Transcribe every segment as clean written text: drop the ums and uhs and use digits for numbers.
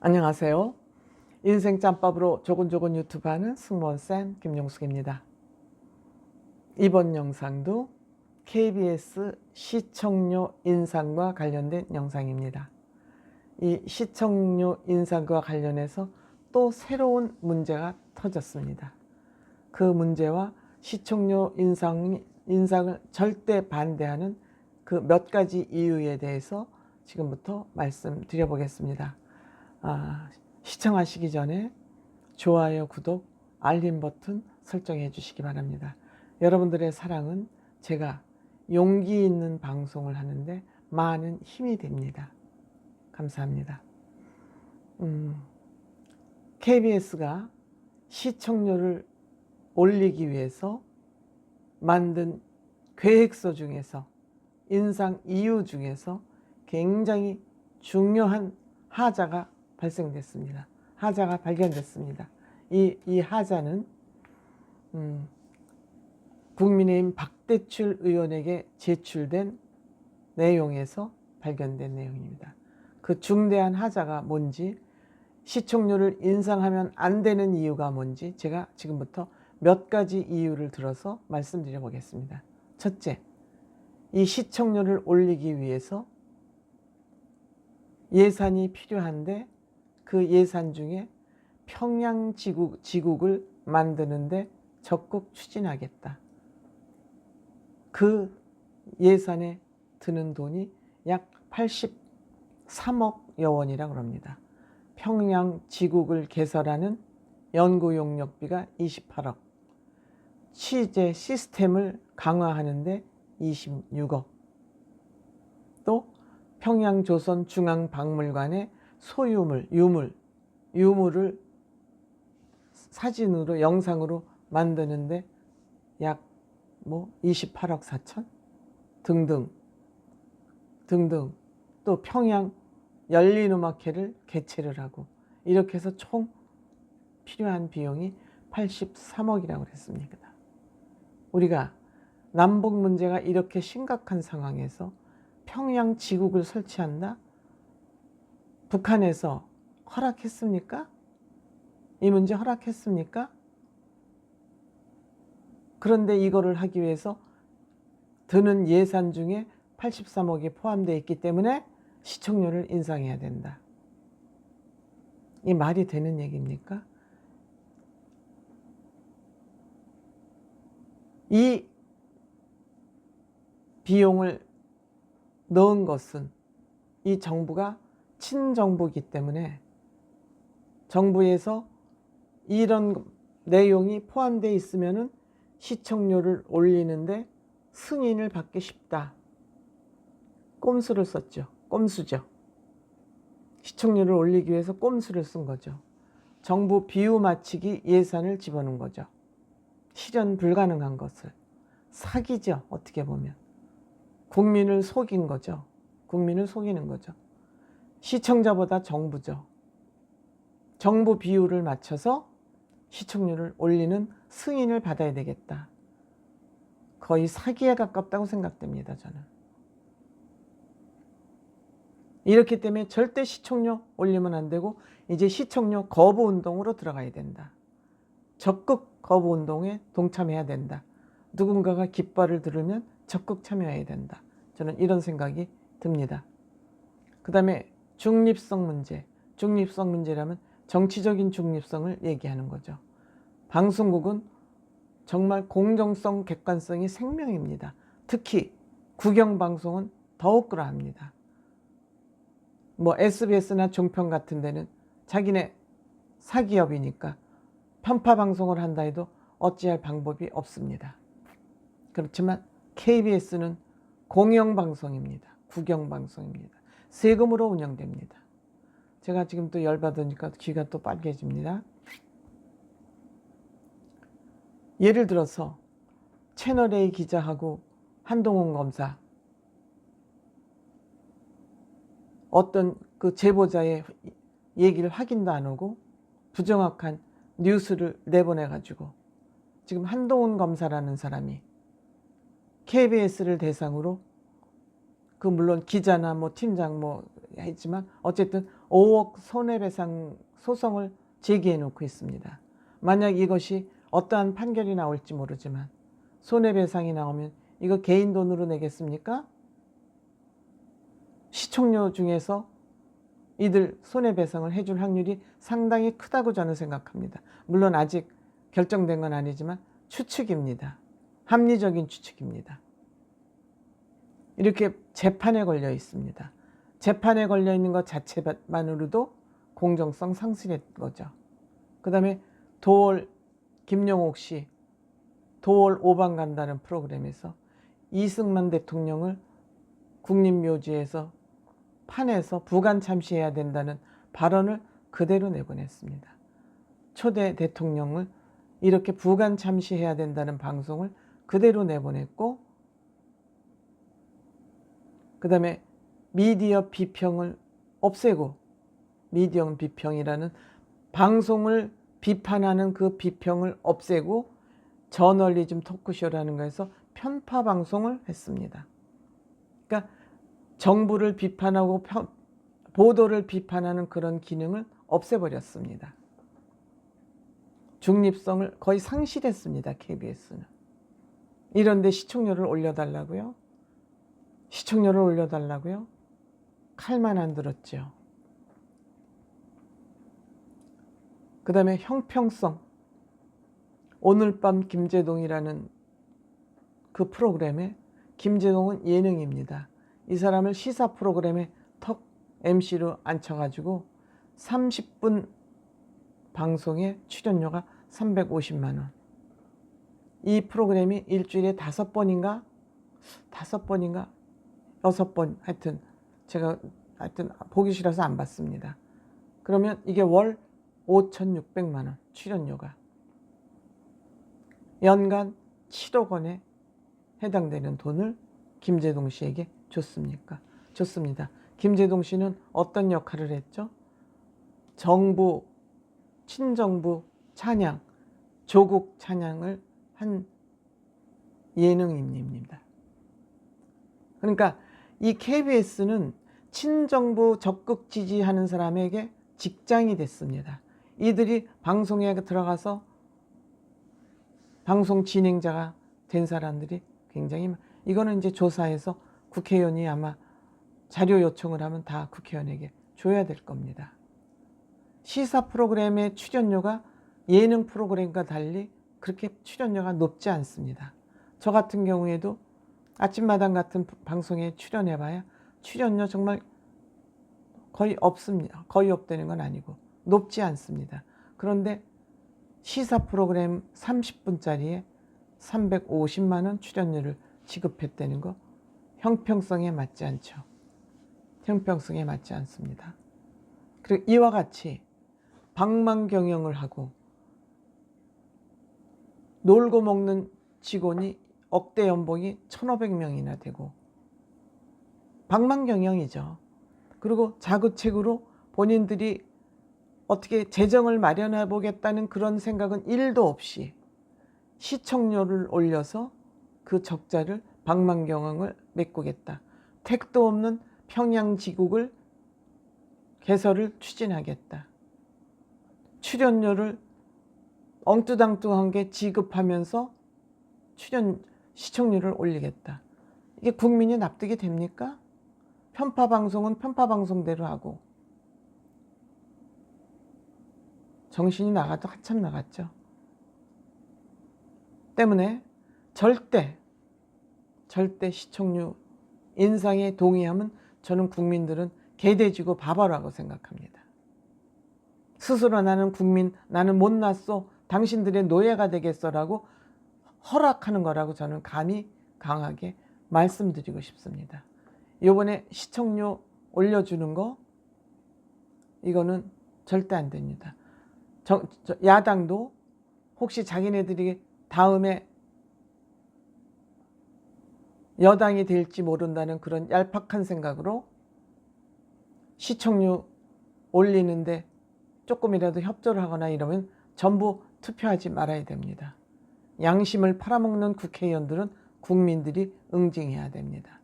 안녕하세요. 인생 짬밥으로 조곤조곤 유튜브 하는 승무원쌤 김용숙입니다. 이번 영상도 KBS 시청료 인상과 관련된 영상입니다. 이 시청료 인상과 관련해서 또 새로운 문제가 터졌습니다. 그 문제와 시청료 인상을 절대 반대하는 그 몇 가지 이유에 대해서 지금부터 말씀드려 보겠습니다. 시청하시기 전에 좋아요, 구독, 알림 버튼 설정해 주시기 바랍니다. 여러분들의 사랑은 제가 용기 있는 방송을 하는데 많은 힘이 됩니다. 감사합니다. KBS가 시청료를 올리기 위해서 만든 계획서 중에서 인상 이유 중에서 굉장히 중요한 하자가 발생됐습니다. 하자가 발견됐습니다. 이 하자는 국민의힘 박대출 의원에게 제출된 내용에서 발견된 내용입니다. 그 중대한 하자가 뭔지, 시청료를 인상하면 안 되는 이유가 뭔지 제가 지금부터 몇 가지 이유를 들어서 말씀드려 보겠습니다. 첫째, 이 시청료를 올리기 위해서 예산이 필요한데 그 예산 중에 평양지국을 만드는데 적극 추진하겠다. 그 예산에 드는 돈이 약 83억여 원이라고 합니다. 평양지국을 개설하는 연구용역비가 28억, 취재 시스템을 강화하는데 26억, 또 평양조선중앙박물관의 소유물, 유물을 사진으로, 영상으로 만드는데 약 28억 4천 등등, 또 평양 열린음악회를 개최를 하고, 이렇게 해서 총 필요한 비용이 83억이라고 했습니다. 우리가 남북 문제가 이렇게 심각한 상황에서 평양 지국을 설치한다? 북한에서 허락했습니까? 이 문제 허락했습니까? 그런데 이거를 하기 위해서 드는 예산 중에 83억이 포함되어 있기 때문에 시청료를 인상해야 된다. 이 말이 되는 얘기입니까? 이 비용을 넣은 것은 이 정부가 친정부이기 때문에 정부에서 이런 내용이 포함되어 있으면 시청료를 올리는데 승인을 받기 쉽다. 꼼수를 썼죠. 꼼수죠. 시청료를 올리기 위해서 꼼수를 쓴 거죠. 정부 비유 맞추기 예산을 집어넣은 거죠. 실현 불가능한 것을. 사기죠. 어떻게 보면. 국민을 속인 거죠. 국민을 속이는 거죠. 시청자보다 정부죠. 정부 비율을 맞춰서 시청료를 올리는 승인을 받아야 되겠다. 거의 사기에 가깝다고 생각됩니다. 저는. 이렇기 때문에 절대 시청료 올리면 안 되고 이제 시청료 거부 운동으로 들어가야 된다. 적극 거부 운동에 동참해야 된다. 누군가가 깃발을 들으면 적극 참여해야 된다. 저는 이런 생각이 듭니다. 그 다음에 중립성 문제. 중립성 문제라면 정치적인 중립성을 얘기하는 거죠. 방송국은 정말 공정성, 객관성이 생명입니다. 특히 국영방송은 더욱 그러합니다. SBS나 종편 같은 데는 자기네 사기업이니까 편파 방송을 한다 해도 어찌할 방법이 없습니다. 그렇지만 KBS는 공영방송입니다. 국영방송입니다. 세금으로 운영됩니다. 제가 지금 또 열받으니까 귀가 또 빨개집니다. 예를 들어서 채널A 기자하고 한동훈 검사, 어떤 그 제보자의 얘기를 확인도 안 하고 부정확한 뉴스를 내보내가지고 지금 한동훈 검사라는 사람이 KBS를 대상으로 그 물론 기자나 뭐 팀장 뭐 했지만 어쨌든 5억 손해배상 소송을 제기해 놓고 있습니다. 만약 이것이 어떠한 판결이 나올지 모르지만 손해배상이 나오면 이거 개인 돈으로 내겠습니까? 시청료 중에서 이들 손해배상을 해줄 확률이 상당히 크다고 저는 생각합니다. 물론 아직 결정된 건 아니지만 추측입니다. 합리적인 추측입니다. 이렇게 재판에 걸려 있습니다. 재판에 걸려 있는 것 자체만으로도 공정성 상실인 거죠. 그 다음에 도월 김용옥 씨 도월 5방 간다는 프로그램에서 이승만 대통령을 국립묘지에서 판에서 부관 참시해야 된다는 발언을 그대로 내보냈습니다. 초대 대통령을 이렇게 부관 참시해야 된다는 방송을 그대로 내보냈고, 그 다음에 미디어 비평을 없애고, 미디어 비평이라는 방송을 비판하는 그 비평을 없애고 저널리즘 토크쇼라는 거에서 편파 방송을 했습니다. 그러니까 정부를 비판하고 보도를 비판하는 그런 기능을 없애버렸습니다. 중립성을 거의 상실했습니다. KBS는. 이런데 시청료를 올려달라고요? 시청료를 올려달라고요? 칼만 안 들었죠. 그 다음에 형평성. 오늘 밤 김제동이라는 그 프로그램에, 김제동은 예능입니다. 이 사람을 시사 프로그램에 턱 MC로 앉혀가지고 30분 방송에 출연료가 350만 원. 이 프로그램이 일주일에 5번인가 6번, 하여튼 제가 보기 싫어서 안 봤습니다. 그러면 이게 월 5,600만 원 출연료가. 연간 7억 원에 해당되는 돈을 김제동 씨에게 줬습니다. 김제동 씨는 어떤 역할을 했죠? 정부, 친정부 찬양, 조국 찬양을 한 예능인입니다. 그러니까 이 KBS는 친정부 적극 지지하는 사람에게 직장이 됐습니다. 이들이 방송에 들어가서 방송 진행자가 된 사람들이 굉장히, 이거는 이제 조사해서 국회의원이 아마 자료 요청을 하면 다 국회의원에게 줘야 될 겁니다. 시사 프로그램의 출연료가 예능 프로그램과 달리 그렇게 출연료가 높지 않습니다. 저 같은 경우에도 아침마당 같은 방송에 출연해봐야 출연료 정말 거의 없습니다. 거의 없다는 건 아니고 높지 않습니다. 그런데 시사 프로그램 30분짜리에 350만 원 출연료를 지급했다는 거 형평성에 맞지 않죠. 형평성에 맞지 않습니다. 그리고 이와 같이 방망 경영을 하고 놀고 먹는 직원이 억대 연봉이 1,500명이나 되고 방망 경영이죠. 그리고 자구책으로 본인들이 어떻게 재정을 마련해 보겠다는 그런 생각은 1도 없이 시청료를 올려서 그 적자를 방망 경영을 메꾸겠다. 택도 없는 평양지국을 개설을 추진하겠다. 출연료를 엉뚱당뚱한 게 지급하면서 시청률을 올리겠다. 이게 국민이 납득이 됩니까? 편파방송은 편파방송대로 하고. 정신이 나가도 한참 나갔죠. 때문에 절대 시청률 인상에 동의하면 저는 국민들은 개돼지고 바보라고 생각합니다. 스스로 나는 못났어, 당신들의 노예가 되겠어라고 허락하는 거라고 저는 감히 강하게 말씀드리고 싶습니다. 이번에 시청료 올려주는 거, 이거는 절대 안 됩니다. 야당도 혹시 자기네들이 다음에 여당이 될지 모른다는 그런 얄팍한 생각으로 시청료 올리는데 조금이라도 협조를 하거나 이러면 전부 투표하지 말아야 됩니다. 양심을 팔아먹는 국회의원들은 국민들이 응징해야 됩니다.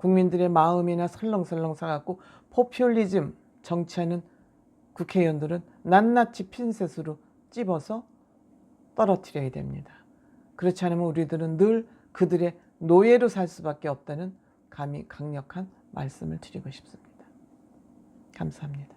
국민들의 마음이나 설렁설렁 사갖고 포퓰리즘 정치하는 국회의원들은 낱낱이 핀셋으로 찝어서 떨어뜨려야 됩니다. 그렇지 않으면 우리들은 늘 그들의 노예로 살 수밖에 없다는 감히 강력한 말씀을 드리고 싶습니다. 감사합니다.